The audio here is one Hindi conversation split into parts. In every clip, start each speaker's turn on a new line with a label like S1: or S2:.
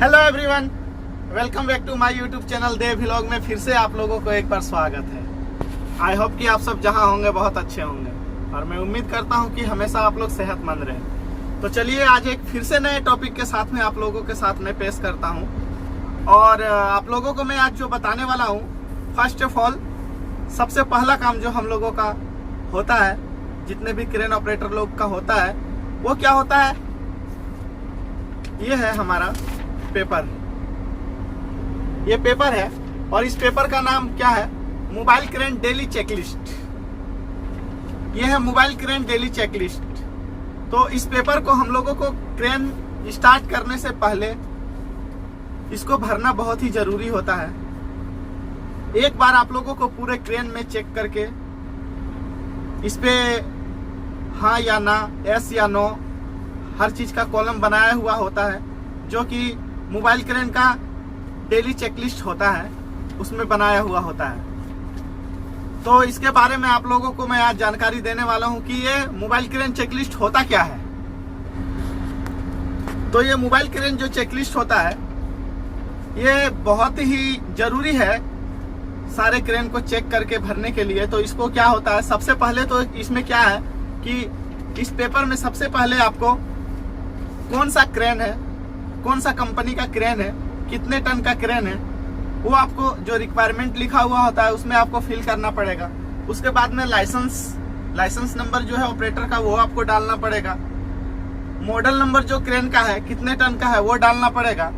S1: Hello everyone, welcome back to my YouTube channel Dev vlog में फिर से आप लोगों को एक बार स्वागत है। आई होप कि आप सब जहां होंगे बहुत अच्छे होंगे और मैं उम्मीद करता हूं कि हमेशा आप लोग सेहतमंद रहें। तो चलिए आज एक फिर से नए टॉपिक के साथ में आप लोगों के साथ में पेश करता हूं और आप लोगों को मैं आज जो बताने वाला हूं, फर्स्ट ऑफ ऑल सबसे पहला काम जो हम लोगों का होता है, जितने भी क्रेन ऑपरेटर लोग का होता है, वो क्या होता है, ये है हमारा पेपर। ये पेपर है और इस पेपर का नाम क्या है, मोबाइल क्रेन डेली चेकलिस्ट। ये है मोबाइल क्रेन डेली चेकलिस्ट। तो इस पेपर को हम लोगों को क्रेन स्टार्ट करने से पहले इसको भरना बहुत ही जरूरी होता है। एक बार आप लोगों को पूरे क्रेन में चेक करके इस पे हाँ या ना, यस या नो, हर चीज का कॉलम बनाया हुआ होता है, जो कि मोबाइल क्रेन का डेली चेकलिस्ट होता है, उसमें बनाया हुआ होता है। तो इसके बारे में आप लोगों को मैं आज जानकारी देने वाला हूं कि ये मोबाइल क्रेन चेकलिस्ट होता क्या है। तो ये मोबाइल क्रेन जो चेकलिस्ट होता है, ये बहुत ही जरूरी है सारे क्रेन को चेक करके भरने के लिए। तो इसको क्या होता है, सबसे पहले तो इसमें क्या है कि इस पेपर में सबसे पहले आपको कौन सा क्रेन है, कौन सा कंपनी का क्रेन है, कितने टन का क्रेन है, वो आपको जो रिक्वायरमेंट लिखा हुआ होता है उसमें आपको फिल करना पड़ेगा। उसके बाद में लाइसेंस नंबर जो है ऑपरेटर का, वो आपको डालना पड़ेगा। मॉडल नंबर जो क्रेन का है, कितने टन का है, वो डालना पड़ेगा।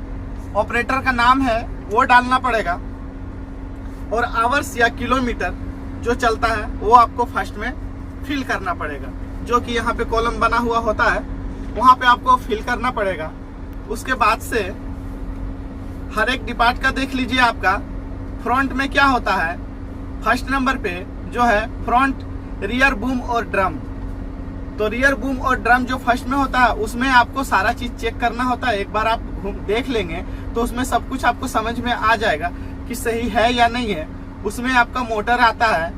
S1: ऑपरेटर का नाम है वो डालना पड़ेगा और आवर्स या किलोमीटर जो चलता है वो आपको फर्स्ट में फिल करना पड़ेगा। जो कि यहाँ पे कॉलम बना हुआ होता है वहां पे आपको फिल करना पड़ेगा। उसके बाद से हर एक डिपार्ट का देख लीजिए। आपका फ्रंट में क्या होता है, फर्स्ट नंबर पे जो है फ्रंट, रियर बूम और ड्रम। तो रियर बूम और ड्रम जो फर्स्ट में होता है उसमें आपको सारा चीज चेक करना होता है। एक बार आप देख लेंगे तो उसमें सब कुछ आपको समझ में आ जाएगा कि सही है या नहीं है। उसमें आपका मोटर आता है,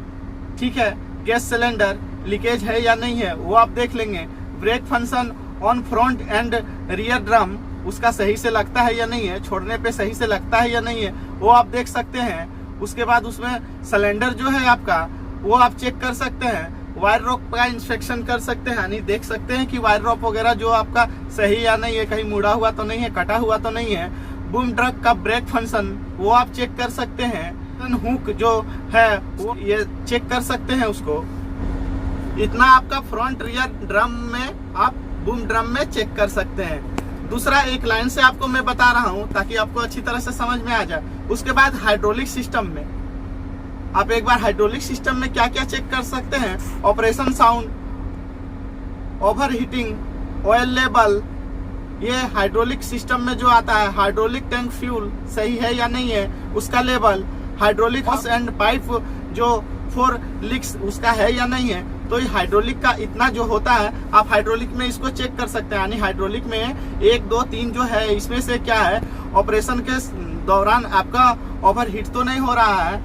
S1: ठीक है, गैस सिलेंडर लीकेज है या नहीं है वो आप देख लेंगे। Brake function on front and rear drum उसका सही से लगता है या नहीं है, छोड़ने पे सही से लगता है या नहीं है, वो आप देख सकते हैं। उसके बाद उसमें सिलेंडर जो है आपका, वो आप चेक कर सकते हैं। वायर रोप का इंस्पेक्शन कर सकते हैं, यानी देख सकते हैं कि वायर रोप वगैरह जो आपका सही या नहीं है, कहीं मुड़ा हुआ तो नहीं है, कटा हुआ तो नहीं है। बूम ट्रक का ब्रेक फंक्शन वो आप चेक कर सकते हैं। हुक जो है वो ये चेक कर सकते हैं उसको। इतना आपका फ्रंट रियर ड्रम में आप बूम ड्रम में चेक कर सकते हैं। दूसरा एक लाइन से आपको मैं बता रहा हूं ताकि आपको अच्छी तरह से समझ में आ जाए। उसके बाद हाइड्रोलिक सिस्टम में आप एक बार हाइड्रोलिक सिस्टम में क्या क्या चेक कर सकते हैं, operation sound, over heating, oil level, ये हाइड्रोलिक सिस्टम में जो आता है। हाइड्रोलिक टैंक फ्यूल सही है या नहीं है, उसका level. Hydraulic house and pipe जो 4 लीक्स उसका है या नहीं है। तो ये हाइड्रोलिक का इतना जो होता है, आप हाइड्रोलिक में इसको चेक कर सकते हैं। यानी हाइड्रोलिक में 1, 2, 3 जो है, इसमें से क्या है, ऑपरेशन के दौरान आपका ओवरहीट तो नहीं हो रहा है,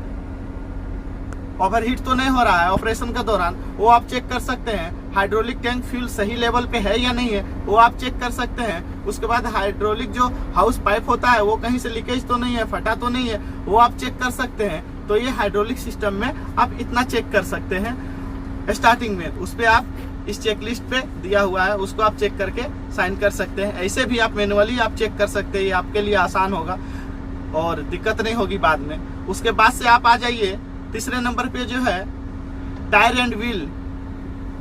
S1: ओवरहीट तो नहीं हो रहा है ऑपरेशन के दौरान, वो आप चेक कर सकते हैं। हाइड्रोलिक टैंक फ्यूल सही लेवल पे है या नहीं है, वो आप चेक कर सकते हैं। उसके बाद हाइड्रोलिक जो हाउस पाइप होता है वो कहीं से लीकेज तो नहीं है, फटा तो नहीं है, वो आप चेक कर सकते हैं। तो ये हाइड्रोलिक सिस्टम में आप इतना चेक कर सकते हैं स्टार्टिंग में। उस पे आप इस चेकलिस्ट पे दिया हुआ है, उसको आप चेक करके साइन कर सकते हैं। ऐसे भी आप मैनुअली आप चेक कर सकते हैं, ये आपके लिए आसान होगा और दिक्कत नहीं होगी बाद में। उसके बाद से आप आ जाइए तीसरे नंबर पे जो है टायर एंड व्हील।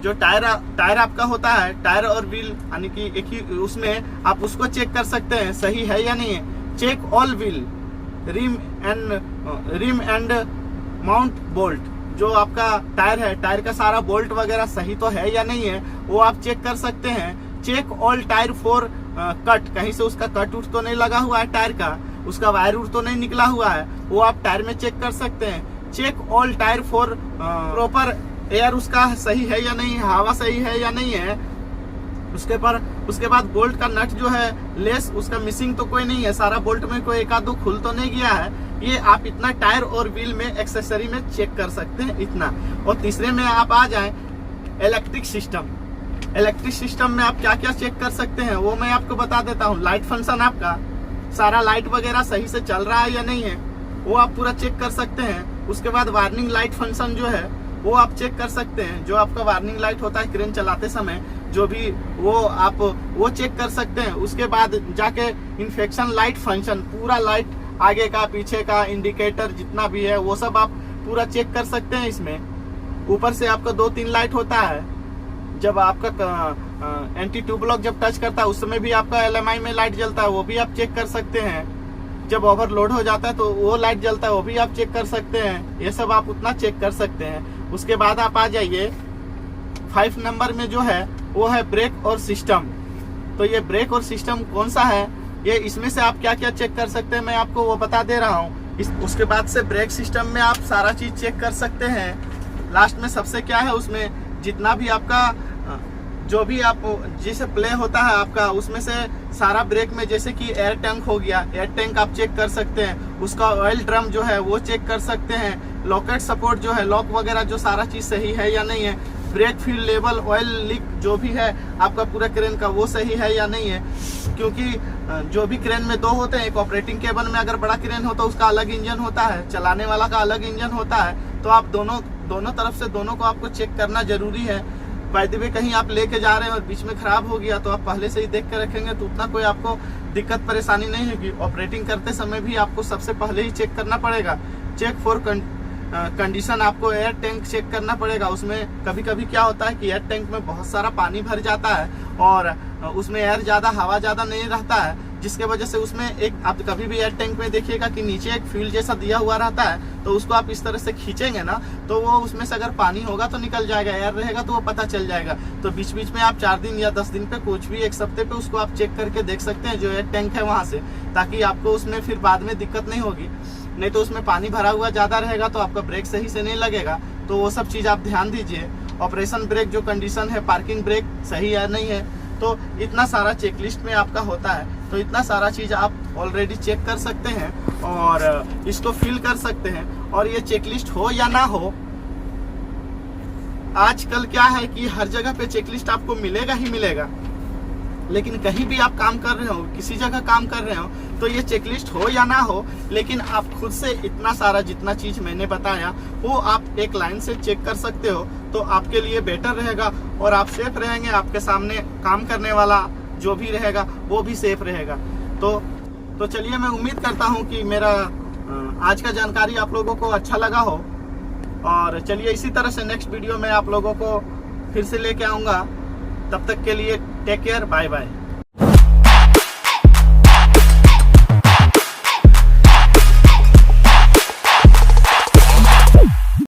S1: जो टायर आपका होता है, टायर और व्हील यानी कि एक ही उसमें आप उसको चेक कर सकते हैं सही है या नहीं है। Check all wheel, rim and mount bolt. जो आपका टायर है, टायर का सारा बोल्ट वगैरह सही तो है या नहीं है, वो आप चेक कर सकते हैं। Check all tyre for cut, कहीं से उसका कट उठ तो नहीं लगा हुआ है टायर का, उसका वायर उठ तो नहीं निकला हुआ है, वो आप टायर में चेक कर सकते हैं। Check all tyre for proper air, उसका सही है या नहीं है, हवा सही है या नहीं है। उसके बाद बोल्ट का नट जो है, लेस उसका मिसिंग तो कोई नहीं है, सारा बोल्ट में कोई एक आध दो खुल तो नहीं गया है। ये आप इतना टायर और व्हील में एक्सेसरी में चेक कर सकते हैं इतना। और तीसरे में आप आ जाएं इलेक्ट्रिक सिस्टम। इलेक्ट्रिक सिस्टम में आप क्या क्या चेक कर सकते हैं वो मैं आपको बता देता हूँ। लाइट फंक्शन आपका सारा लाइट वगैरह सही से चल रहा है या नहीं है, वो आप पूरा चेक कर सकते हैं। उसके बाद वार्निंग लाइट फंक्शन जो है वो आप चेक कर सकते हैं। जो आपका वार्निंग लाइट होता है क्रेन चलाते समय, जो भी वो चेक कर सकते हैं। उसके बाद जाके इन्फेक्शन लाइट फंक्शन, पूरा लाइट आगे का पीछे का इंडिकेटर जितना भी है वो सब आप पूरा चेक कर सकते हैं। इसमें ऊपर से आपका 2-3 लाइट होता है। जब आपका एंटी ट्यूब लॉक जब टच करता है उस समय भी आपका LMI में लाइट जलता है, वो भी आप चेक कर सकते हैं। जब ओवरलोड हो जाता है तो वो लाइट जलता है, वो भी आप चेक कर सकते हैं। ये सब आप उतना चेक कर सकते हैं। उसके बाद आप आ जाइए 5 नंबर में जो है वो है ब्रेक और सिस्टम। तो ये ब्रेक और सिस्टम कौन सा है, ये इसमें से आप क्या क्या चेक कर सकते हैं मैं आपको वो बता दे रहा हूँ। उसके बाद से ब्रेक सिस्टम में आप सारा चीज चेक कर सकते हैं। लास्ट में सबसे क्या है, उसमें जितना भी आपका जो भी आप जिसे प्ले होता है आपका, उसमें से सारा ब्रेक में जैसे कि एयर टैंक हो गया, एयर टैंक आप चेक कर सकते हैं। उसका ऑयल ड्रम जो है वो चेक कर सकते हैं। लॉकेट सपोर्ट जो है, लॉक वगैरह जो सारा चीज सही है या नहीं है। Brake fluid level, oil leak जो भी है आपका पूरा क्रेन का वो सही है या नहीं है। क्योंकि जो भी क्रेन में 2 होते हैं, एक ऑपरेटिंग केबल में अगर बड़ा क्रेन हो तो उसका अलग इंजन होता है, चलाने वाला का अलग इंजन होता है। तो आप दोनों तरफ से दोनों को आपको चेक करना जरूरी है। बाय द वे कहीं आप लेके जा रहे हैं और बीच में खराब हो गया तो आप पहले से ही देख के रखेंगे तो उतना कोई आपको दिक्कत परेशानी नहीं होगी। ऑपरेटिंग करते समय भी आपको सबसे पहले ही चेक करना पड़ेगा। चेक फॉर कंडीशन, आपको एयर टैंक चेक करना पड़ेगा। उसमें कभी कभी क्या होता है कि एयर टैंक में बहुत सारा पानी भर जाता है और उसमें एयर ज्यादा, हवा ज्यादा नहीं रहता है, जिसके वजह से उसमें एक, आप कभी भी एयर टैंक में देखिएगा कि नीचे एक फील्ड जैसा दिया हुआ रहता है। तो उसको आप इस तरह से खींचेंगे ना तो वो उसमें से अगर पानी होगा तो निकल जाएगा, एयर रहेगा तो वो पता चल जाएगा। तो बीच बीच में आप 4 दिन या 10 दिन पे, कुछ भी 1 सप्ते पे उसको आप चेक करके देख सकते हैं जो एयर टैंक है वहां से, ताकि आपको उसमें फिर बाद में दिक्कत नहीं होगी। नहीं तो उसमें पानी भरा हुआ ज्यादा रहेगा तो आपका ब्रेक सही से नहीं लगेगा। तो वो सब चीज आप ध्यान दीजिए। ऑपरेशन ब्रेक जो कंडीशन है, पार्किंग ब्रेक सही है नहीं है, तो इतना सारा चेकलिस्ट में आपका होता है। तो इतना सारा चीज आप ऑलरेडी चेक कर सकते हैं और इसको फिल कर सकते हैं। और ये चेकलिस्ट हो या ना हो, आजकल क्या है कि हर जगह पे चेकलिस्ट आपको मिलेगा ही मिलेगा। लेकिन कहीं भी आप काम कर रहे हो, किसी जगह काम कर रहे हो, तो ये चेकलिस्ट हो या ना हो, लेकिन आप खुद से इतना सारा जितना चीज मैंने बताया वो आप एक लाइन से चेक कर सकते हो। तो आपके लिए बेटर रहेगा और आप सेफ रहेंगे। आपके सामने काम करने वाला जो भी रहेगा वो भी सेफ रहेगा। तो चलिए, मैं उम्मीद करता हूँ कि मेरा आज का जानकारी आप लोगों को अच्छा लगा हो। और चलिए, इसी तरह से नेक्स्ट वीडियो में आप लोगों को फिर से लेके आऊँगा। तब तक के लिए टेक केयर, बाय बाय।